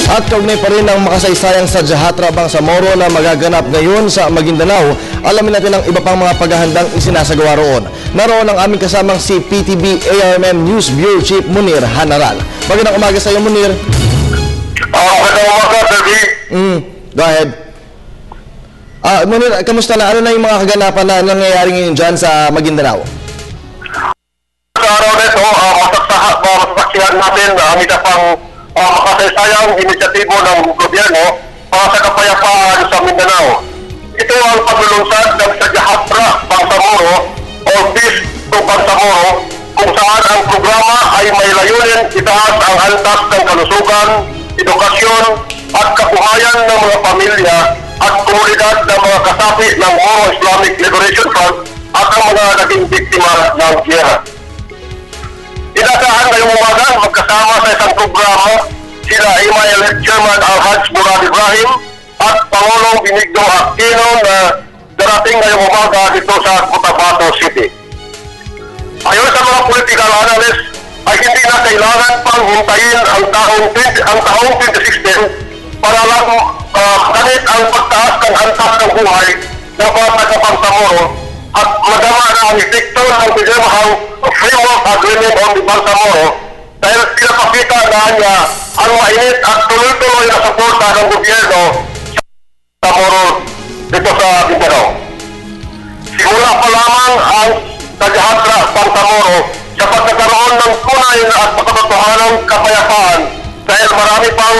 At kaugnay pa rin ang makasaysayang sa Jahatra Bangsamoro na magaganap ngayon sa Maguindanao. Alamin natin ang iba pang mga paghahandang isinasagawa roon. Naroon ang aming kasamang si PTV ARMM News Bureau Chief Munir Hanaral. Magandang umaga sa iyo, Munir. Magandang umaga, Derby. Go ahead. Munir, kamusta na? Ano na yung mga kaganapan na nangyayari ngayon dyan sa Maguindanao? Sa araw na ito, masasaksihan natin ang isa pang makasaysayang inisyatibo ng gobyerno para sa kapayapaan sa Mindanao. Ito ang paglulunsad ng sa Jahatra Bangsamoro o Peace to Bangsamoro, kung saan ang programa ay may layunin itaas ang antas ng kalusugan, edukasyon at kabuhayan ng mga pamilya at komunidad ng mga kasapi ng Moro Islamic Liberation Front at ang mga naging biktima ng giyera. Inaasahan ngayong umaga magkasama sa isang programa sila MILF Chairman Al-Haj Murad Ibrahim at Pangulong Benigno Aquino na darating ngayong umaga dito sa Cotabato City. Ayon sa mga political analysts ay hindi na kailangan pang hintayin ang taong 2016 para lang ganit ang pagtaas ng antas ng buhay ng mga taga-Bangsamoro at madama na ang epekto ng pinirmahang Framework Agreement on the Bangsamoro dahil pinapakita na niya ang mainit at tuloy-tuloy na suporta ng gobyerno sa Bangsamoro dito sa Mindanao. Simula pa lamang ang Jahatra Bangsamoro sa pagkakaroon ng tunay at makatotohanang kapayapaan dahil marami pang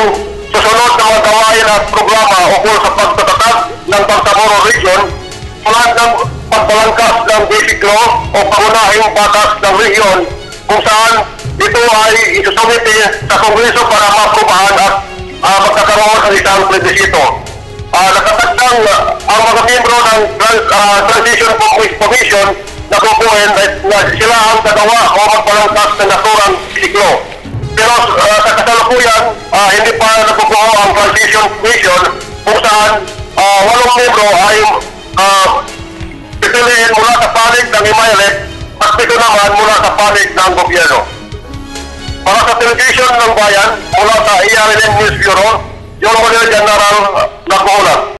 susunod na mga gawain at programa ukol sa pagtatatag ng Bangsamoro Region tulad ng pagbalangkas ng basic law o pangunahing batas ng region kung saan ito ay isusumiti sa Kongreso para maaprubahan at magkakaroon ng isang plebisito. Nakatagdang ang mga membro ng Transition Commission na kukuhin na sila ang gagawa o magbalangkas ng naturang basic law. Pero sa kasalukuyan, hindi pa nakukuha ang Transition Commission kung saan 8 membro ay pipiliin mula sa panig ng MILF at ito naman mula sa panig ng gobyerno. Para sa television ng bayan, mula sa ARMM News Bureau, yung General Nagulat.